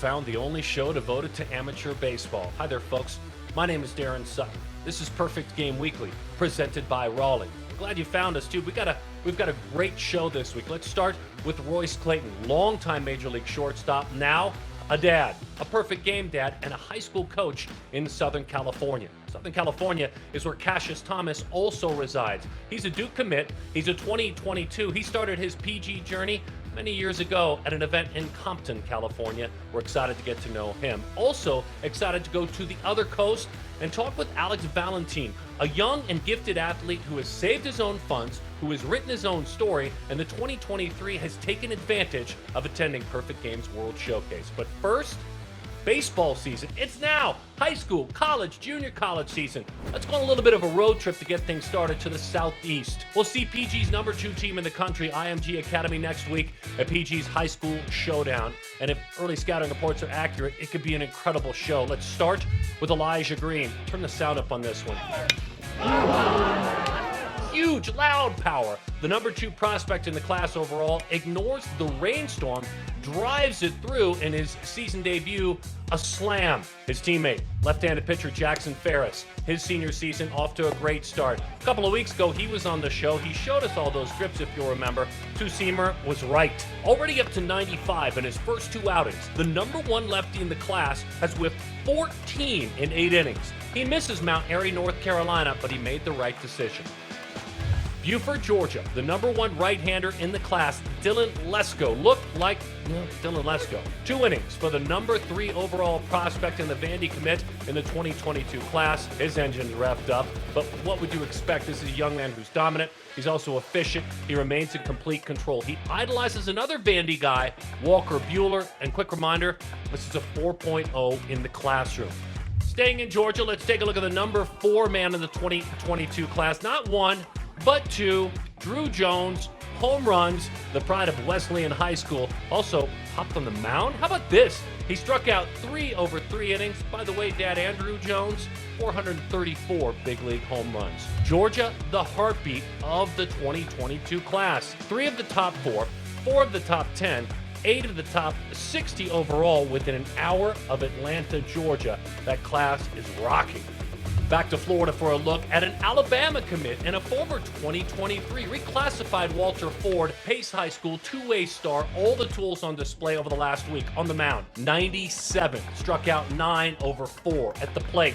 found the only show devoted to amateur baseball. Hi there, folks. My name is Darren Sutton. This is Perfect Game Weekly, presented by Rawlings. Glad you found us, too. We've got a great show this week. Let's start with Royce Clayton, longtime Major League shortstop, now a dad, a perfect game dad, and a high school coach in Southern California. Southern California is where Kassies Thomas also resides. He's a Duke commit. He's a 2022. He started his PG journey many years ago at an event in Compton, California. We're excited to get to know him. Also excited to go to the other coast and talk with Valentin, a young and gifted athlete who has saved his own funds, who has written his own story, and the 2023 has taken advantage of attending Perfect Games World Showcase. But first, baseball season. It's now high school, college, junior college season. Let's go on a little bit of a road trip to get things started to the southeast. We'll see PG's number 2 team in the country, IMG Academy, next week at PG's High School Showdown. And if early scouting reports are accurate, it could be an incredible show. Let's start with Elijah Green. Turn the sound up on this one. Huge, loud power. The number 2 prospect in the class overall ignores the rainstorm, drives it through in his season debut, a slam. His teammate, left-handed pitcher Jackson Ferris, his senior season off to a great start. A couple of weeks ago, he was on the show. He showed us all those grips, if you'll remember. Two-seamer was right. Already up to 95 in his first 2 outings. The number 1 lefty in the class has whiffed 14 in 8 innings. He misses Mount Airy, North Carolina, but he made the right decision. Buford, Georgia, the number 1 right-hander in the class, Lesko, looked like Dylan Lesko. 2 innings for the number 3 overall prospect in the Vandy commit in the 2022 class. His engine's revved up, but what would you expect? This is a young man who's dominant. He's also efficient. He remains in complete control. He idolizes another Vandy guy, Walker Buehler, and quick reminder, this is a 4.0 in the classroom. Staying in Georgia, let's take a look at the number 4 man in the 2022 class. Not 1, but 2, Druw Jones, home runs, the pride of Wesleyan High School. Also hopped on the mound. How about this? He struck out 3 over 3 innings. By the way, Dad Andrew Jones, 434 big league home runs. Georgia, the heartbeat of the 2022 class. 3 of the top 4, 4 of the top 10, 8 of the top 60 overall within an hour of Atlanta, Georgia. That class is rocking. Back to Florida for a look at an Alabama commit and a former 2023 reclassified Walter Ford, Pace High School, 2-way star, all the tools on display over the last week. On the mound, 97, struck out 9 over 4 at the plate.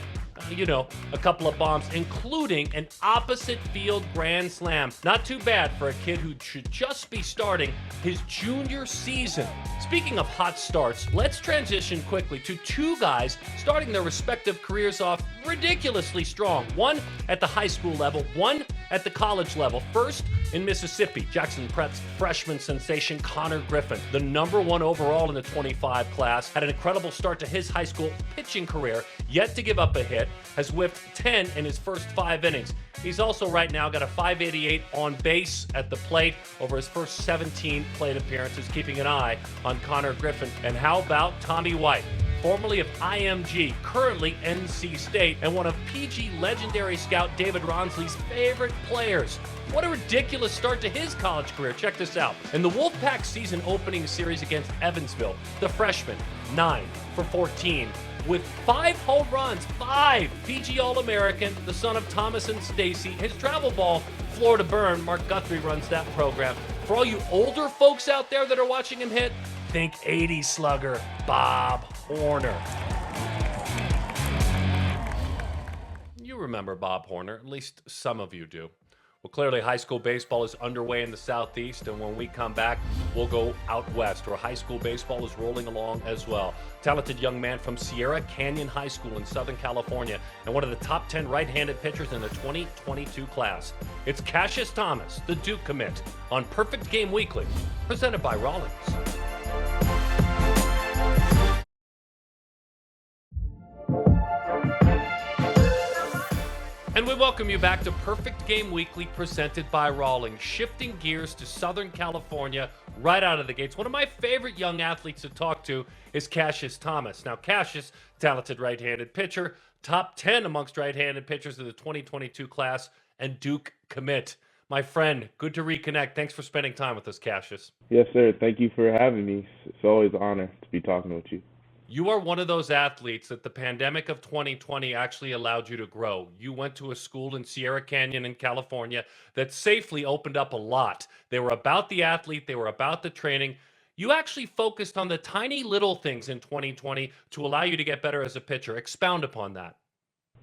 A couple of bombs, including an opposite field grand slam. Not too bad for a kid who should just be starting his junior season. Speaking of hot starts, let's transition quickly to 2 guys starting their respective careers off ridiculously strong. One at the high school level, one at the college level. First, in Mississippi, Jackson Prep's freshman sensation Konnor Griffin, the number 1 overall in the 25 class, had an incredible start to his high school pitching career, yet to give up a hit, has whiffed 10 in his first 5 innings. He's also right now got a 588 on base at the plate over his first 17 plate appearances, keeping an eye on Konnor Griffin. And how about Tommy White, formerly of IMG, currently NC State, and one of PG legendary scout David Ronsley's favorite players. What a ridiculous start to his college career. Check this out. In the Wolfpack season opening series against Evansville, the freshman, 9 for 14, with 5 home runs, 5. PG All-American, the son of Thomas and Stacy. His travel ball, Florida Burn. Mark Guthrie runs that program. For all you older folks out there that are watching him hit, think 80s slugger Bob Horner. You remember Bob Horner, at least some of you do. Well, clearly high school baseball is underway in the southeast, and when we come back, we'll go out west, where high school baseball is rolling along as well. Talented young man from Sierra Canyon High School in Southern California, and one of the top 10 right-handed pitchers in the 2022 class. It's Kassius Thomas, the Duke commit, on Perfect Game Weekly, presented by Rawlings. And we welcome you back to Perfect Game Weekly, presented by Rawlings. Shifting gears to Southern California right out of the gates. One of my favorite young athletes to talk to is Kassius Thomas. Now, Kassius, talented right-handed pitcher, top 10 amongst right-handed pitchers of the 2022 class, and Duke commit. My friend, good to reconnect. Thanks for spending time with us, Kassius. Yes, sir. Thank you for having me. It's always an honor to be talking with you. You are one of those athletes that the pandemic of 2020 actually allowed you to grow. You went to a school in Sierra Canyon in California that safely opened up a lot. They were about the athlete, they were about the training. You actually focused on the tiny little things in 2020 to allow you to get better as a pitcher. Expound upon that.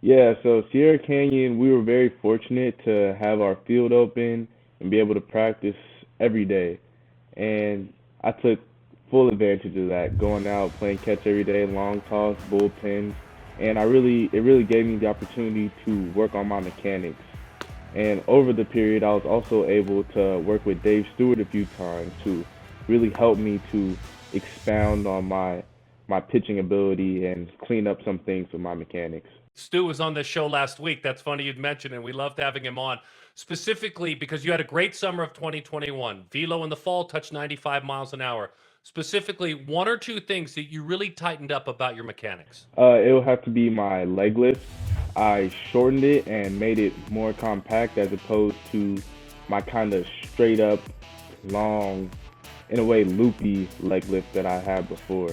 Yeah, so Sierra Canyon, we were very fortunate to have our field open and be able to practice every day. And I took full advantage of that, going out, playing catch every day, long toss, bullpens, and it really gave me the opportunity to work on my mechanics. And over the period, I was also able to work with Dave Stewart a few times to really help me to expound on my pitching ability and clean up some things with my mechanics. Stu was on this show last week. That's funny you'd mention it. We loved having him on specifically because you had a great summer of 2021. Velo in the fall touched 95 miles an hour. Specifically, one or two things that you really tightened up about your mechanics. It will have to be my leg lift. I shortened it and made it more compact as opposed to my kind of straight up, long, in a way, loopy leg lift that I had before.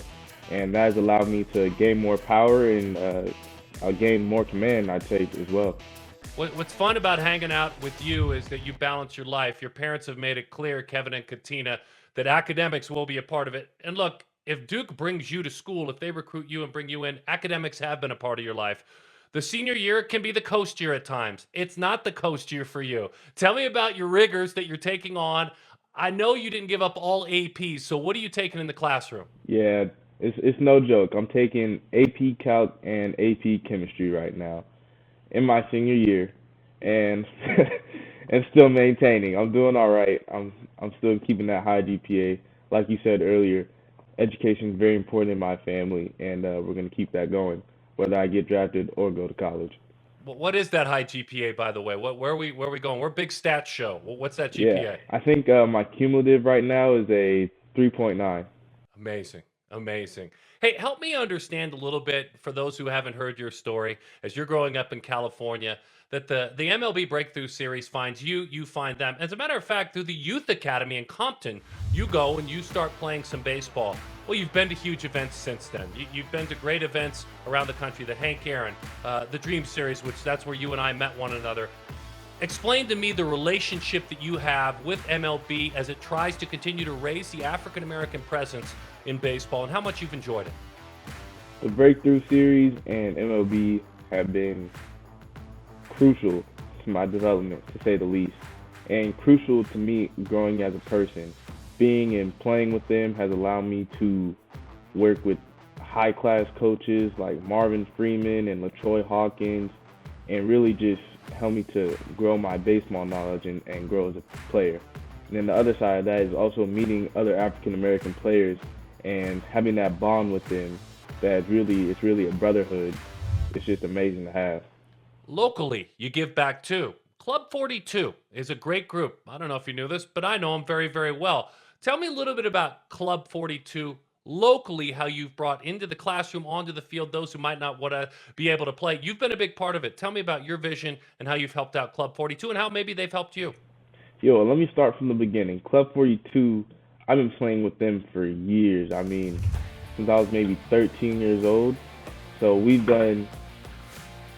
And that has allowed me to gain more power and gain more command, I'd say, as well. What's fun about hanging out with you is that you balance your life. Your parents have made it clear, Kevin and Katina, that academics will be a part of it. And look, if Duke brings you to school, if they recruit you and bring you in, academics have been a part of your life. The senior year can be the coast year at times. It's not the coast year for you. Tell me about your rigors that you're taking on. I know you didn't give up all APs, so what are you taking in the classroom? Yeah, it's no joke. I'm taking AP Calc and AP Chemistry right now in my senior year, and and still maintaining. I'm doing all right. I'm still keeping that high GPA. Like you said earlier, education is very important in my family, and we're gonna keep that going, whether I get drafted or go to college. What is that high GPA, by the way? Where are we going? We're a big stats show. What's that Yeah, GPA? I think my cumulative right now is a 3.9. Amazing. Amazing. Hey, help me understand a little bit for those who haven't heard your story as you're growing up in California that the MLB Breakthrough Series finds you, you find them. As a matter of fact, through the Youth Academy in Compton, you go and you start playing some baseball. Well, you've been to huge events since then. You've been to great events around the country, the Hank Aaron, the Dream Series, which that's where you and I met one another. Explain to me the relationship that you have with MLB as it tries to continue to raise the African American presence in baseball and how much you've enjoyed it. The Breakthrough Series and MLB have been crucial to my development, to say the least, and crucial to me growing as a person. Being and playing with them has allowed me to work with high-class coaches like Marvin Freeman and LaTroy Hawkins, and really just help me to grow my baseball knowledge and grow as a player. And then the other side of that is also meeting other African American players and having that bond with them. It's really a brotherhood. It's just amazing to have. Locally, you give back too. Club 42 is a great group. I don't know if you knew this, but I know them very, very well. Tell me a little bit about Club 42 locally, how you've brought into the classroom, onto the field, those who might not want to be able to play. You've been a big part of it. Tell me about your vision and how you've helped out Club 42 and how maybe they've helped you. Yo, let me start from the beginning. Club 42, I've been playing with them for years. I mean, since I was maybe 13 years old. So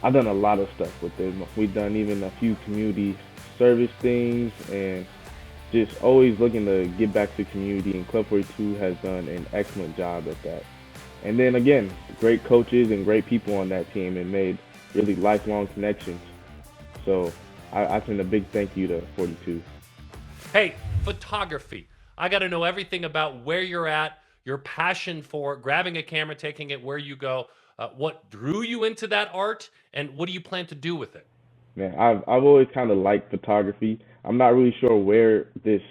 I've done a lot of stuff with them. We've done even a few community service things and just always looking to give back to the community. And Club 42 has done an excellent job at that. And then again, great coaches and great people on that team and made really lifelong connections. So I send a big thank you to 42. Hey, photography. I got to know everything about where you're at, your passion for grabbing a camera, taking it where you go. What drew you into that art, and what do you plan to do with it? Man, I've always kind of liked photography. I'm not really sure where this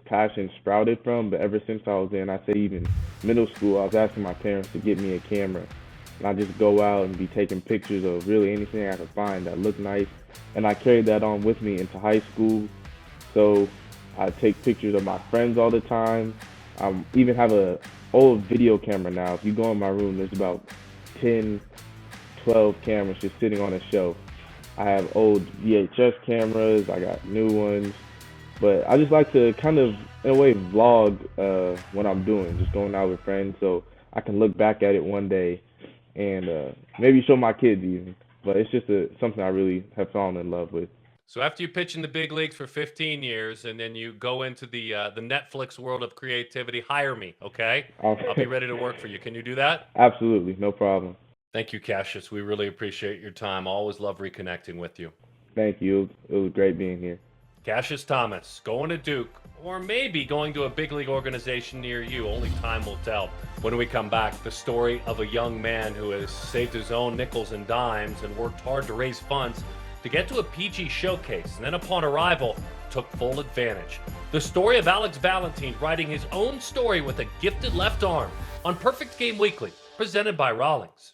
passion sprouted from, but ever since I was in, I say even middle school, I was asking my parents to get me a camera, and I just go out and be taking pictures of really anything I could find that looked nice, and I carried that on with me into high school. So I take pictures of my friends all the time. I even have a old video camera now. If you go in my room, there's about 10, 12 cameras just sitting on a shelf. I have old VHS cameras, I got new ones, but I just like to kind of, in a way, vlog what I'm doing, just going out with friends. So I can look back at it one day and maybe show my kids even. But it's just something I really have fallen in love with. So after you pitch in the big leagues for 15 years and then you go into the Netflix world of creativity, hire me, okay? I'll be ready to work for you. Can you do that? Absolutely, no problem. Thank you, Kassius. We really appreciate your time. Always love reconnecting with you. Thank you. It was great being here. Kassius Thomas, going to Duke, or maybe going to a big league organization near you. Only time will tell. When we come back, the story of a young man who has saved his own nickels and dimes and worked hard to raise funds to get to a PG showcase, and then upon arrival, took full advantage. The story of Alex Valentin writing his own story with a gifted left arm on Perfect Game Weekly, presented by Rawlings.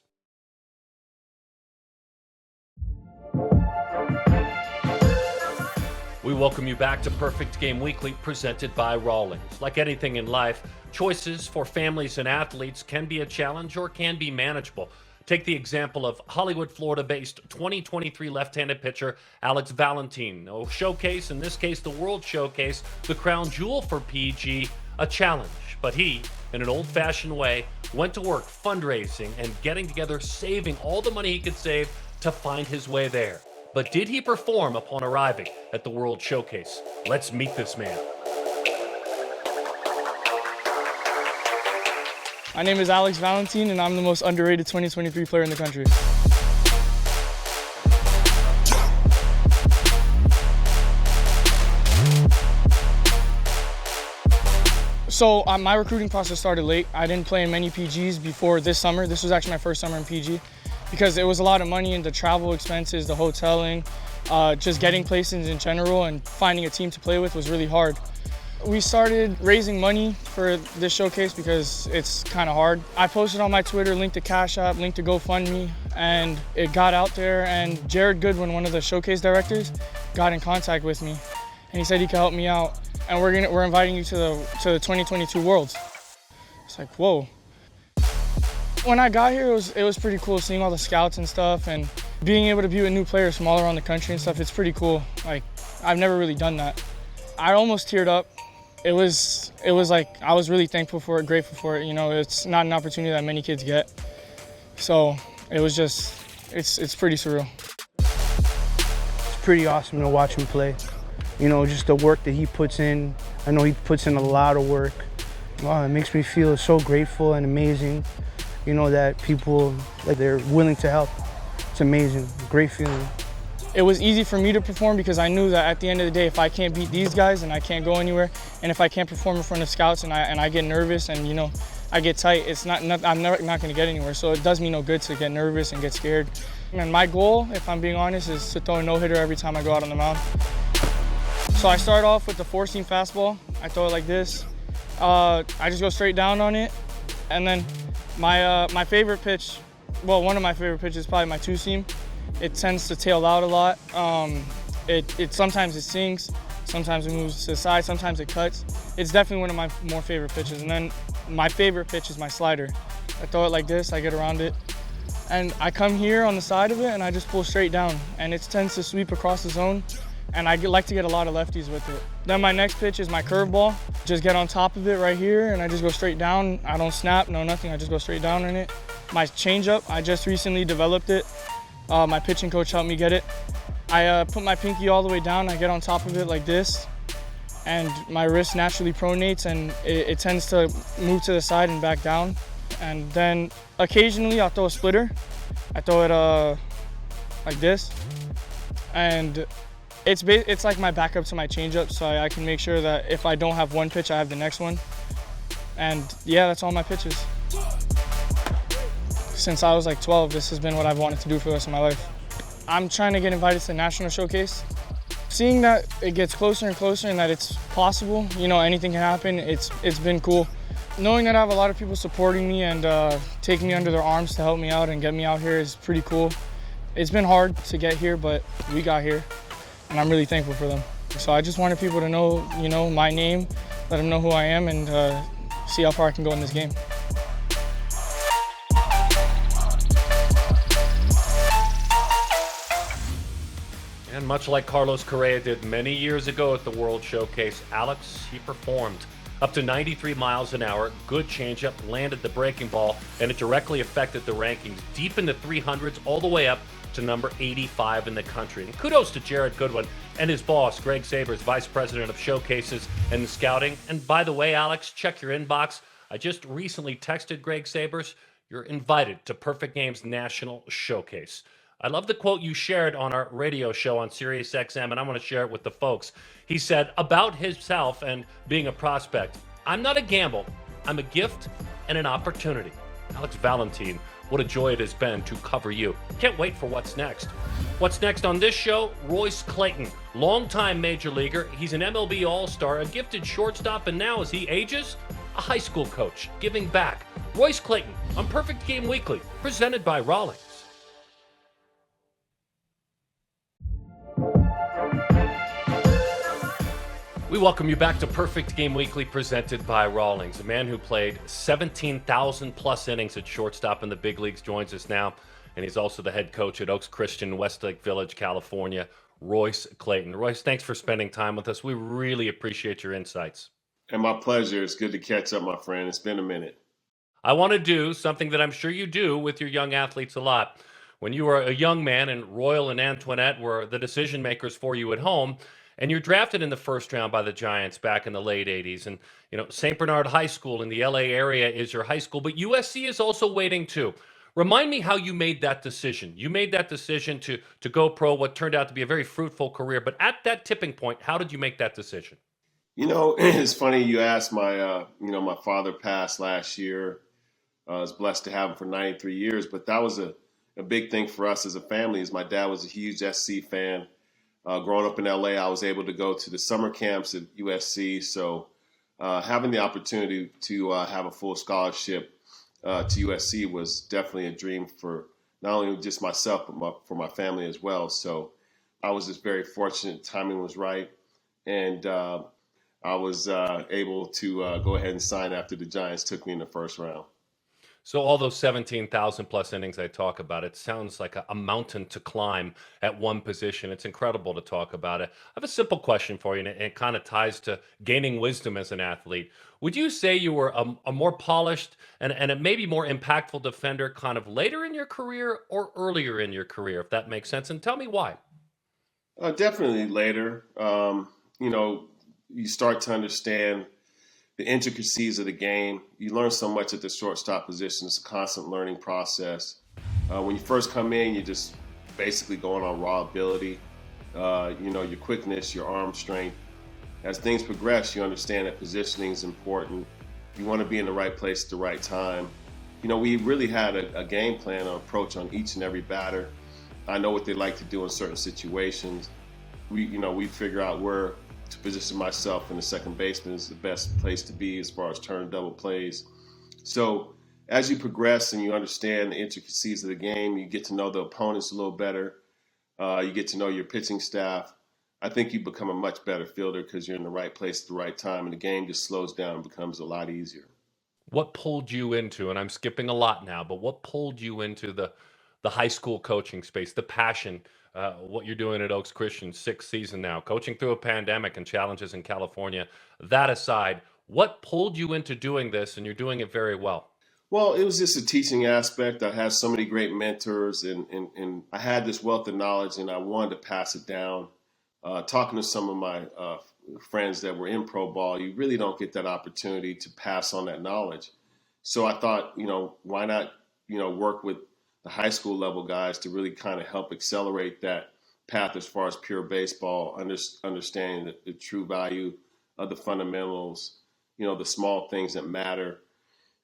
We welcome you back to Perfect Game Weekly, presented by Rawlings. Like anything in life, choices for families and athletes can be a challenge or can be manageable. Take the example of Hollywood, Florida-based 2023 left-handed pitcher Alex Valentin. No showcase, in this case the World Showcase, the crown jewel for PG, a challenge. But he, in an old-fashioned way, went to work fundraising and getting together, saving all the money he could save to find his way there. But did he perform upon arriving at the World Showcase? Let's meet this man. My name is Alex Valentin, and I'm the most underrated 2023 player in the country. So my recruiting process started late. I didn't play in many PGs before this summer. This was actually my first summer in PG because it was a lot of money in the travel expenses, the hoteling, just getting places in general, and finding a team to play with was really hard. We started raising money for this showcase because it's kind of hard. I posted on my Twitter, link to Cash App, link to GoFundMe, and it got out there, and Jared Goodwin, one of the showcase directors, got in contact with me, and he said he could help me out, and we're inviting you to the 2022 Worlds. It's like, whoa. When I got here, it was pretty cool seeing all the scouts and stuff, and being able to be with new players from all around the country and stuff. It's pretty cool. Like, I've never really done that. I almost teared up. It was like, I was really thankful for it, grateful for it. You know, it's not an opportunity that many kids get. So it was just, it's pretty surreal. It's pretty awesome to watch him play. You know, just the work that he puts in. I know he puts in a lot of work. Wow, it makes me feel so grateful and amazing. You know, that people, like, they're willing to help. It's amazing, great feeling. It was easy for me to perform because I knew that at the end of the day, if I can't beat these guys and I can't go anywhere, and if I can't perform in front of scouts and I get nervous and, you know, I get tight, I'm not going to get anywhere. So it does me no good to get nervous and get scared. And my goal, if I'm being honest, is to throw a no-hitter every time I go out on the mound. So I start off with the four-seam fastball. I throw it like this. I just go straight down on it. And then my favorite pitch, well, one of my favorite pitches is probably my two-seam. It tends to tail out a lot. Sometimes it sinks, sometimes it moves to the side, sometimes it cuts. It's definitely one of my more favorite pitches. And then my favorite pitch is my slider. I throw it like this, I get around it, and I come here on the side of it and I just pull straight down. And it tends to sweep across the zone, and I like to get a lot of lefties with it. Then my next pitch is my curveball. Just get on top of it right here, and I just go straight down. I don't snap, no nothing, I just go straight down on it. My changeup, I just recently developed it. My pitching coach helped me get it. I put my pinky all the way down, I get on top of it like this, and my wrist naturally pronates, and it tends to move to the side and back down. And then occasionally I'll throw a splitter. I throw it like this, and it's like my backup to my changeup, so I can make sure that if I don't have one pitch, I have the next one. And yeah, that's all my pitches. Since I was like 12, this has been what I've wanted to do for the rest of my life. I'm trying to get invited to the National Showcase. Seeing that it gets closer and closer and that it's possible, you know, anything can happen, it's been cool. Knowing that I have a lot of people supporting me and taking me under their arms to help me out and get me out here is pretty cool. It's been hard to get here, but we got here, and I'm really thankful for them. So I just wanted people to know, you know, my name, let them know who I am, and see how far I can go in this game. And much like Carlos Correa did many years ago at the World Showcase, Alex, he performed. Up to 93 miles an hour, good changeup, landed the breaking ball, and it directly affected the rankings deep in the 300s, all the way up to number 85 in the country. And kudos to Jared Goodwin and his boss, Greg Sabers, Vice President of Showcases and Scouting. And by the way, Alex, check your inbox. I just recently texted Greg Sabers. You're invited to Perfect Game's National Showcase. I love the quote you shared on our radio show on Sirius XM, and I want to share it with the folks. He said about himself and being a prospect, "I'm not a gamble. I'm a gift and an opportunity." Alex Valentin, what a joy it has been to cover you. Can't wait for what's next. What's next on this show? Royce Clayton, longtime major leaguer. He's an MLB All-Star, a gifted shortstop, and now as he ages, a high school coach, giving back. Royce Clayton on Perfect Game Weekly, presented by Rawlings. We welcome you back to Perfect Game Weekly, presented by Rawlings. A man who played 17,000 plus innings at shortstop in the big leagues joins us now, and he's also the head coach at Oaks Christian, Westlake Village, California, Royce Clayton. Royce, thanks for spending time with us. We really appreciate your insights. And my pleasure. It's good to catch up, my friend. It's been a minute. I want to do something that I'm sure you do with your young athletes a lot. When you were a young man and Royal and Antoinette were the decision makers for you at home, and you're drafted in the first round by the Giants back in the late 80s. And, you know, St. Bernard High School in the LA area is your high school, but USC is also waiting too. Remind me how you made that decision. You made that decision to go pro, what turned out to be a very fruitful career. But at that tipping point, how did you make that decision? You know, it's funny you asked. My father passed last year. I was blessed to have him for 93 years, but that was a big thing for us as a family. As my dad was a huge SC fan. Growing up in LA, I was able to go to the summer camps at USC. So having the opportunity to have a full scholarship to USC was definitely a dream for not only just myself, but for my family as well. So I was just very fortunate. Timing was right. And I was able to go ahead and sign after the Giants took me in the first round. So all those 17,000 plus innings I talk about, it sounds like a mountain to climb at one position. It's incredible to talk about it. I have a simple question for you, and it kind of ties to gaining wisdom as an athlete. Would you say you were a more polished and a maybe more impactful defender kind of later in your career or earlier in your career, if that makes sense? And tell me why. Definitely later. You start to understand the intricacies of the game. You learn so much at the shortstop position. It's a constant learning process. When you first come in, you're just basically going on raw ability, your quickness, your arm strength. As things progress, you understand that positioning is important. You want to be in the right place at the right time. You know, we really had a game plan, an approach on each and every batter. I know what they like to do in certain situations. We figure out where to position myself in the second baseman is the best place to be as far as turn double plays. So as you progress and you understand the intricacies of the game, you get to know the opponents a little better. You get to know your pitching staff. I think you become a much better fielder because you're in the right place at the right time, and the game just slows down and becomes a lot easier. What pulled you into, and I'm skipping a lot now, but what pulled you into the high school coaching space, the passion, what you're doing at Oaks Christian, 6th season now, coaching through a pandemic and challenges in California? That aside, what pulled you into doing this, and you're doing it very well? Well, it was just a teaching aspect. I had so many great mentors, and I had this wealth of knowledge, and I wanted to pass it down. Talking to some of my friends that were in pro ball, you really don't get that opportunity to pass on that knowledge. So I thought, why not, work with the high school level guys to really kind of help accelerate that path as far as pure baseball, understanding the true value of the fundamentals, the small things that matter.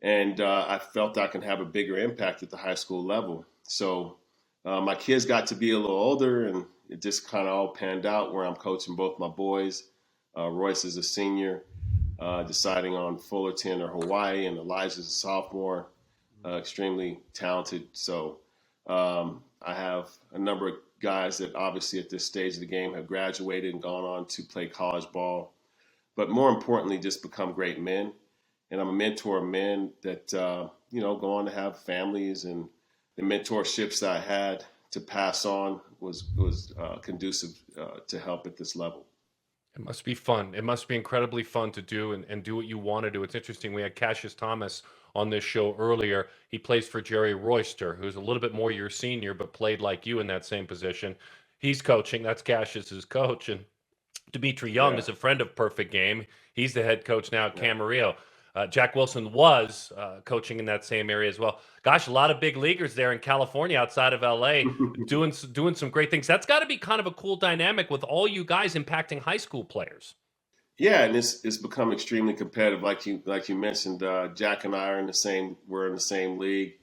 And I felt I can have a bigger impact at the high school level. So my kids got to be a little older, and it just kind of all panned out where I'm coaching both my boys. Royce is a senior, deciding on Fullerton or Hawaii, and Elijah's a sophomore. Extremely talented. So I have a number of guys that obviously at this stage of the game have graduated and gone on to play college ball, but more importantly, just become great men. And I'm a mentor of men that, go on to have families, and the mentorships that I had to pass on was conducive to help at this level. It must be fun. It must be incredibly fun to do and do what you want to do. It's interesting. We had Kassius Thomas on this show earlier. He plays for Jerry Royster, who's a little bit more your senior, but played like you in that same position. He's coaching. That's Kassius's coach. And Dimitri Young is a friend of Perfect Game. He's the head coach now at Camarillo. Jack Wilson was coaching in that same area as well. Gosh, a lot of big leaguers there in California outside of LA doing some great things. That's got to be kind of a cool dynamic with all you guys impacting high school players. Yeah, and it's become extremely competitive. Like you mentioned, Jack and I are we're in the same league.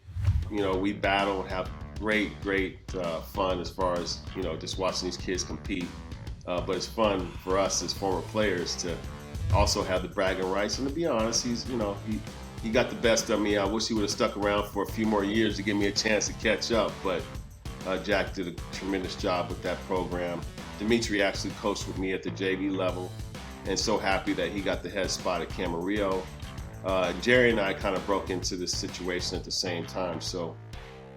You know, we battle and have great fun as far as, you know, just watching these kids compete. But it's fun for us as former players to also have the bragging rights. And to be honest, he got the best of me. I wish he would have stuck around for a few more years to give me a chance to catch up. But Jack did a tremendous job with that program. Dimitri actually coached with me at the JV level, and so happy that he got the head spot at Camarillo. Jerry and I kind of broke into this situation at the same time. So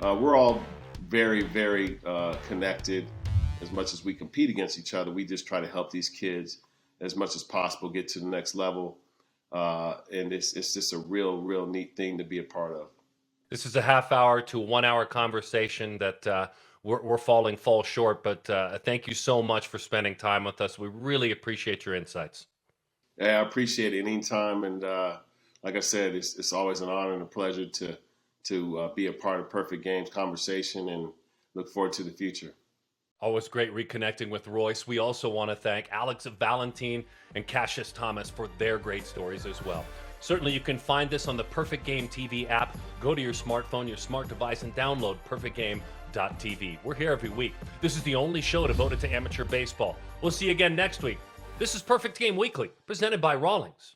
we're all very connected. As much as we compete against each other, we just try to help these kids as much as possible get to the next level. And it's just a real neat thing to be a part of. This is a half-hour to 1 hour conversation that we're fall short, but thank you so much for spending time with us. We really appreciate your insights. Yeah, I appreciate it anytime. And like I said, it's always an honor and a pleasure to be a part of Perfect Games conversation, and look forward to the future. Always great reconnecting with Royce. We also want to thank Alex Valentin and Kassius Thomas for their great stories as well. Certainly, you can find this on the Perfect Game TV app. Go to your smartphone, your smart device, and download perfectgame.tv. We're here every week. This is the only show devoted to amateur baseball. We'll see you again next week. This is Perfect Game Weekly, presented by Rawlings.